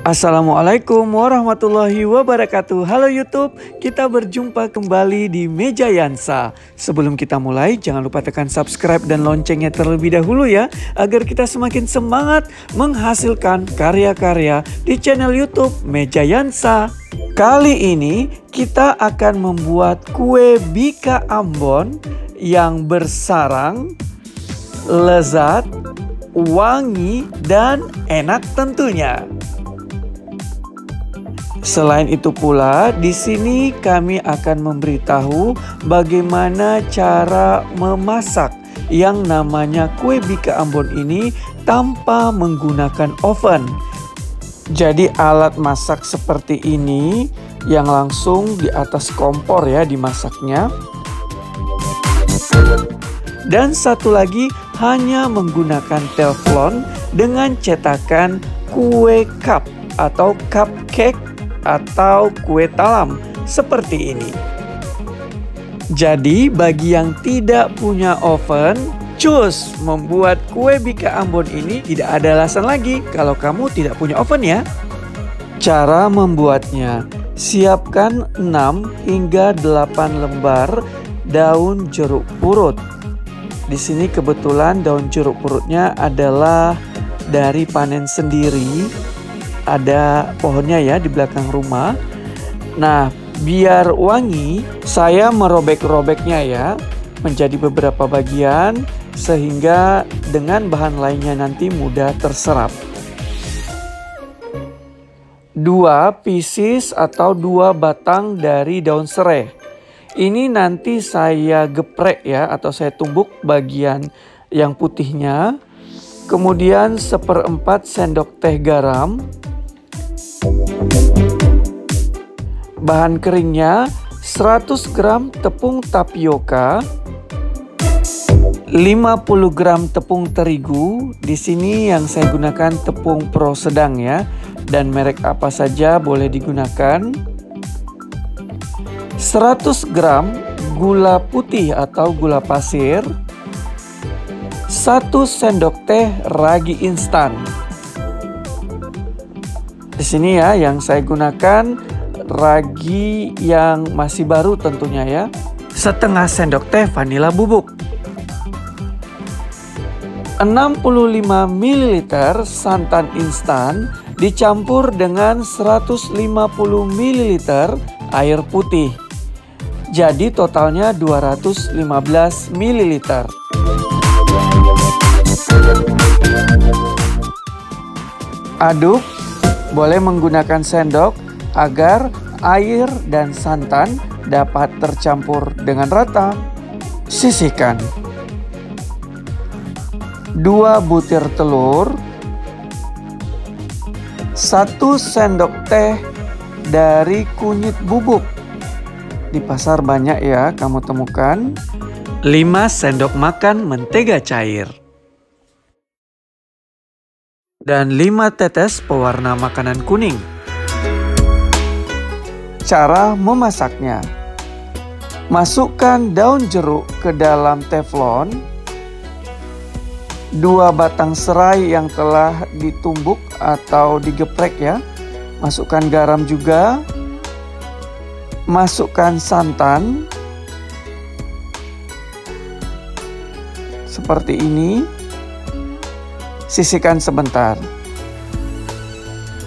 Assalamualaikum warahmatullahi wabarakatuh. Halo YouTube, kita berjumpa kembali di Meja Yansa. Sebelum kita mulai, jangan lupa tekan subscribe dan loncengnya terlebih dahulu ya, agar kita semakin semangat menghasilkan karya-karya di channel YouTube Meja Yansa. Kali ini kita akan membuat kue bika Ambon yang bersarang, lezat, wangi, dan enak tentunya. Selain itu pula, di sini kami akan memberitahu bagaimana cara memasak yang namanya kue bika Ambon ini tanpa menggunakan oven. Jadi alat masak seperti ini yang langsung di atas kompor ya dimasaknya. Dan satu lagi hanya menggunakan teflon dengan cetakan kue cup atau cupcake atau kue talam seperti ini. Jadi bagi yang tidak punya oven, cus membuat kue bika Ambon ini tidak ada alasan lagi kalau kamu tidak punya oven ya. Cara membuatnya, siapkan 6 hingga 8 lembar daun jeruk purut. Di sini kebetulan daun jeruk purutnya adalah dari panen sendiri. Ada pohonnya ya di belakang rumah. Nah, biar wangi, saya merobek-robeknya ya menjadi beberapa bagian sehingga dengan bahan lainnya nanti mudah terserap. 2 pieces atau 2 batang dari daun serai. Ini nanti saya geprek ya atau saya tumbuk bagian yang putihnya. Kemudian 1/4 sendok teh garam. Bahan keringnya 100 gram tepung tapioka, 50 gram tepung terigu. Di sini yang saya gunakan tepung pro sedang ya, dan merek apa saja boleh digunakan. 100 gram gula putih atau gula pasir, 1 sendok teh ragi instan. Di sini ya yang saya gunakan ragi yang masih baru tentunya ya. 1/2 sendok teh vanila bubuk. 65 ml santan instan dicampur dengan 150 ml air putih. Jadi totalnya 215 ml. Aduk, boleh menggunakan sendok agar air dan santan dapat tercampur dengan rata. Sisihkan. 2 butir telur, 1 sendok teh dari kunyit bubuk. Di pasar banyak ya kamu temukan. 5 sendok makan mentega cair. Dan 5 tetes pewarna makanan kuning. Cara memasaknya. Masukkan daun jeruk ke dalam teflon. 2 batang serai yang telah ditumbuk atau digeprek ya. Masukkan garam juga. Masukkan santan. Seperti ini. Sisihkan sebentar.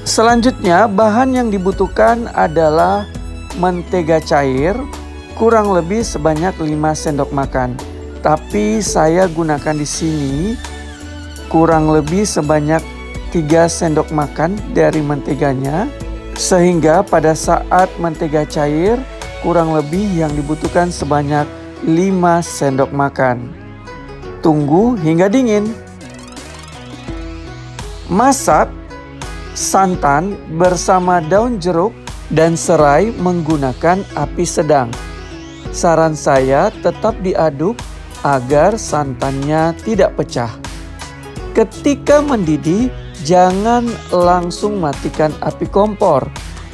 Selanjutnya bahan yang dibutuhkan adalah mentega cair kurang lebih sebanyak 5 sendok makan. Tapi saya gunakan di sini kurang lebih sebanyak 3 sendok makan dari menteganya. Sehingga pada saat mentega cair kurang lebih yang dibutuhkan sebanyak 5 sendok makan. Tunggu hingga dingin. Masak santan bersama daun jeruk dan serai menggunakan api sedang. Saran saya tetap diaduk agar santannya tidak pecah. Ketika mendidih, jangan langsung matikan api kompor,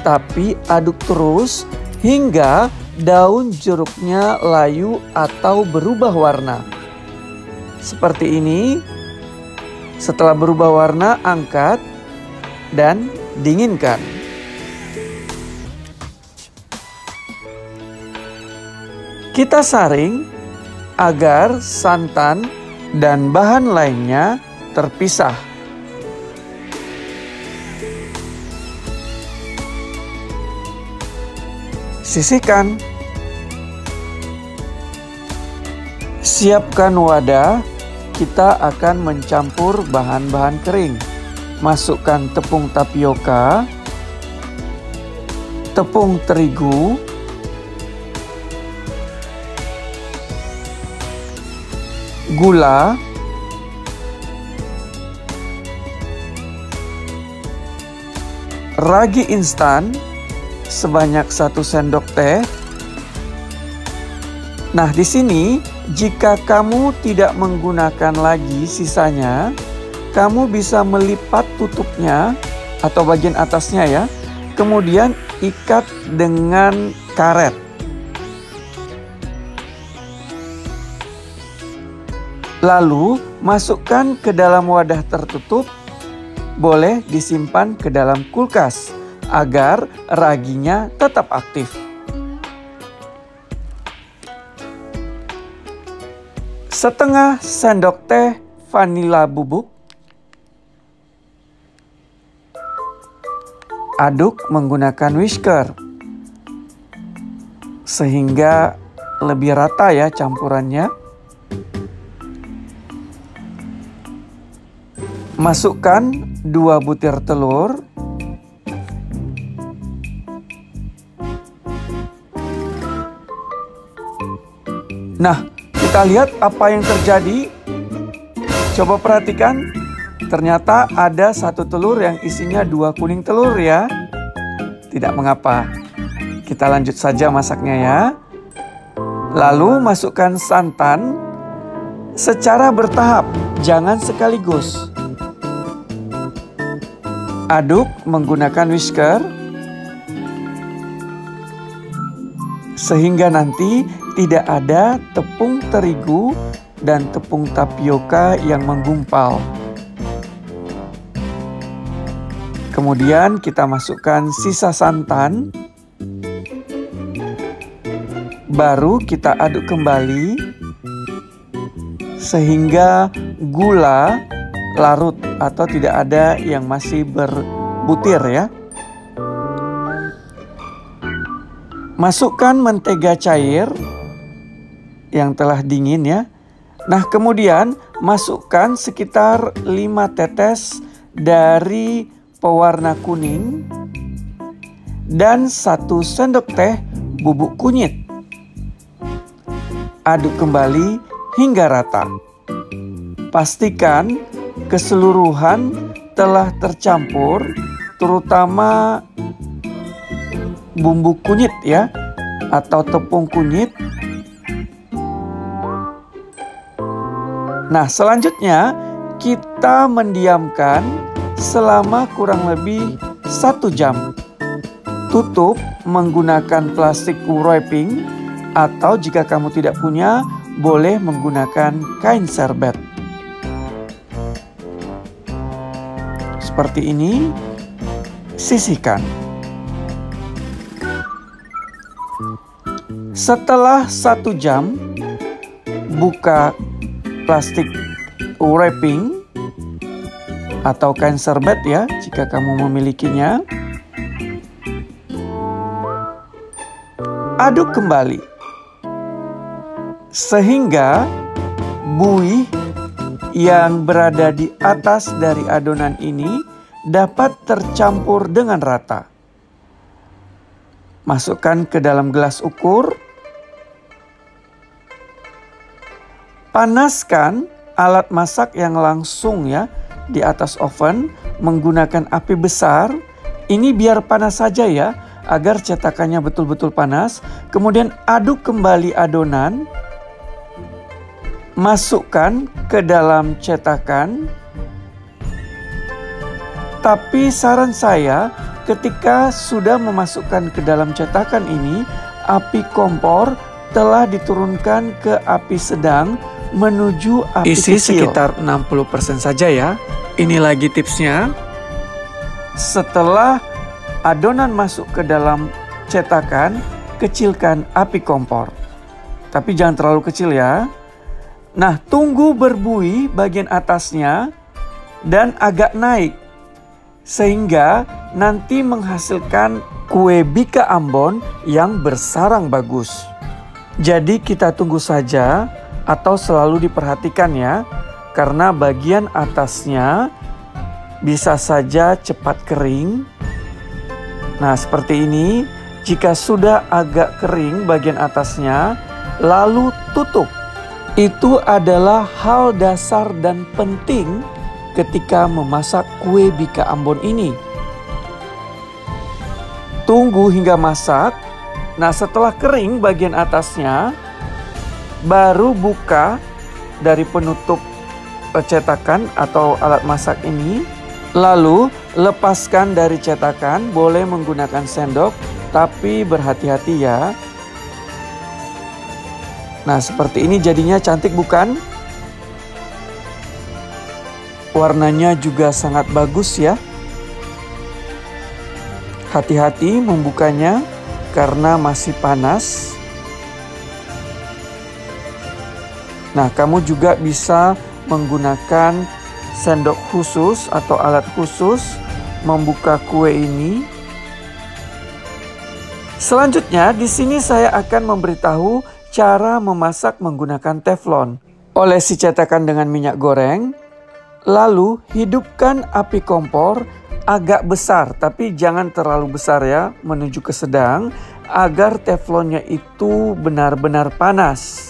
tapi aduk terus hingga daun jeruknya layu atau berubah warna. Seperti ini. Setelah berubah warna, angkat. dan dinginkan. Kita saring agar santan dan bahan lainnya terpisah. Sisihkan. Siapkan wadah. Kita akan mencampur bahan-bahan kering. Masukkan tepung tapioka, tepung terigu, gula, ragi instan sebanyak 1 sendok teh. Nah, di sini jika kamu tidak menggunakan lagi sisanya, kamu bisa melipat tutupnya atau bagian atasnya ya. Kemudian ikat dengan karet. Lalu masukkan ke dalam wadah tertutup. Boleh disimpan ke dalam kulkas agar raginya tetap aktif. Setengah sendok teh vanila bubuk. Aduk menggunakan whisker sehingga lebih rata ya campurannya. Masukkan 2 butir telur. Nah, kita lihat apa yang terjadi. Coba perhatikan. Ternyata ada 1 telur yang isinya 2 kuning telur ya. Tidak mengapa. Kita lanjut saja masaknya ya. Lalu masukkan santan secara bertahap, jangan sekaligus. Aduk menggunakan whisker sehingga nanti tidak ada tepung terigu dan tepung tapioka yang menggumpal. Kemudian kita masukkan sisa santan. Baru kita aduk kembali sehingga gula larut atau tidak ada yang masih berbutir ya. Masukkan mentega cair yang telah dingin ya. Nah, kemudian masukkan sekitar 5 tetes dari pewarna kuning dan 1 sendok teh bubuk kunyit. Aduk kembali hingga rata. Pastikan keseluruhan telah tercampur, terutama bumbu kunyit ya, atau tepung kunyit. Nah, selanjutnya kita mendiamkan selama kurang lebih 1 jam. Tutup menggunakan plastik wrapping atau jika kamu tidak punya, boleh menggunakan kain serbet. Seperti ini, sisihkan. Setelah 1 jam, buka plastik wrapping atau kain serbet ya, jika kamu memilikinya. Aduk kembali sehingga buih yang berada di atas dari adonan ini dapat tercampur dengan rata. Masukkan ke dalam gelas ukur. Panaskan alat masak yang langsung ya di atas oven menggunakan api besar. Ini biar panas saja ya, agar cetakannya betul-betul panas. Kemudian aduk kembali adonan. Masukkan ke dalam cetakan. Tapi saran saya, ketika sudah memasukkan ke dalam cetakan ini, api kompor telah diturunkan ke api sedang menuju api Isi kecil. sekitar 60% saja ya. Ini lagi tipsnya. Setelah adonan masuk ke dalam cetakan, kecilkan api kompor. Tapi jangan terlalu kecil ya. Nah, tunggu berbuih bagian atasnya dan agak naik. Sehingga nanti menghasilkan kue bika Ambon yang bersarang bagus. Jadi kita tunggu saja atau selalu diperhatikan ya. Karena bagian atasnya bisa saja cepat kering. Nah, seperti ini. Jika sudah agak kering bagian atasnya, lalu tutup. Itu adalah hal dasar dan penting ketika memasak kue bika Ambon ini. Tunggu hingga masak. Nah, setelah kering bagian atasnya, baru buka dari penutup cetakan atau alat masak ini. Lalu lepaskan dari cetakan, boleh menggunakan sendok, tapi berhati-hati ya. Nah, seperti ini jadinya cantik bukan? Warnanya juga sangat bagus ya. Hati-hati membukanya karena masih panas. Nah, kamu juga bisa menggunakan sendok khusus atau alat khusus membuka kue ini. Selanjutnya, di sini saya akan memberitahu cara memasak menggunakan teflon. Olesi cetakan dengan minyak goreng, lalu hidupkan api kompor agak besar, tapi jangan terlalu besar ya, menuju ke sedang, agar teflonnya itu benar-benar panas.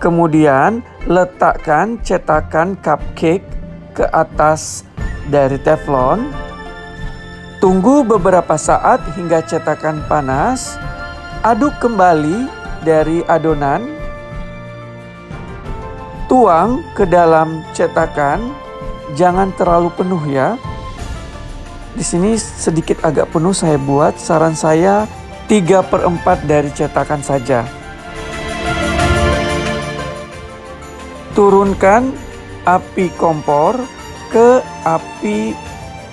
Kemudian, letakkan cetakan cupcake ke atas dari teflon. Tunggu beberapa saat hingga cetakan panas. Aduk kembali dari adonan. Tuang ke dalam cetakan. Jangan terlalu penuh ya. Di sini sedikit agak penuh saya buat. Saran saya 3/4 dari cetakan saja. Turunkan api kompor ke api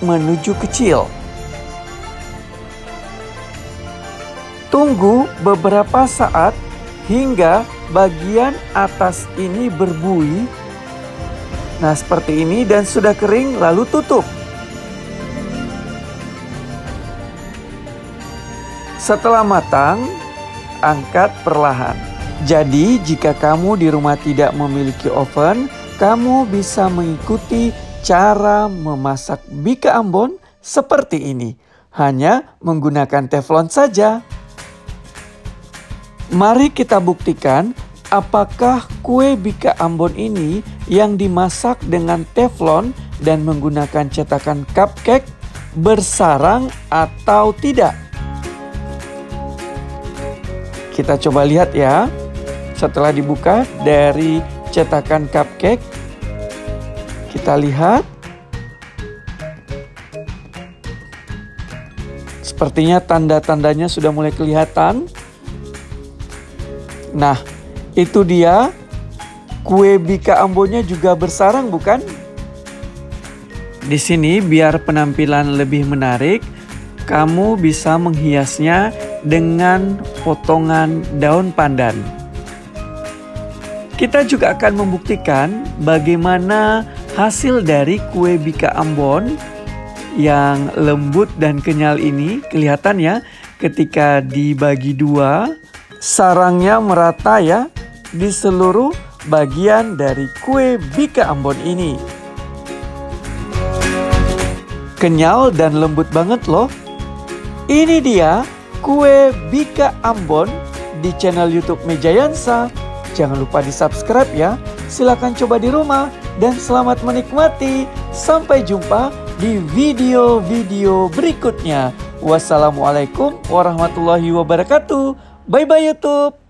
menuju kecil. Tunggu beberapa saat hingga bagian atas ini berbuih. Nah, seperti ini dan sudah kering, lalu tutup. Setelah matang, angkat perlahan. Jadi, jika kamu di rumah tidak memiliki oven, kamu bisa mengikuti cara memasak bika Ambon seperti ini. Hanya menggunakan teflon saja. Mari kita buktikan apakah kue bika Ambon ini yang dimasak dengan teflon dan menggunakan cetakan cupcake bersarang atau tidak. Kita coba lihat ya. Setelah dibuka dari cetakan cupcake, kita lihat. Sepertinya tanda-tandanya sudah mulai kelihatan. Nah, itu dia kue bika Ambonnya juga bersarang bukan? Di sini biar penampilan lebih menarik, kamu bisa menghiasnya dengan potongan daun pandan. Kita juga akan membuktikan bagaimana hasil dari kue bika Ambon yang lembut dan kenyal ini. Kelihatan ya ketika dibagi dua. Sarangnya merata ya di seluruh bagian dari kue bika Ambon ini. Kenyal dan lembut banget loh. Ini dia kue bika Ambon di channel YouTube Mejayansa. Jangan lupa di subscribe ya. Silahkan coba di rumah dan selamat menikmati. Sampai jumpa di video-video berikutnya. Wassalamualaikum warahmatullahi wabarakatuh. Bye-bye YouTube.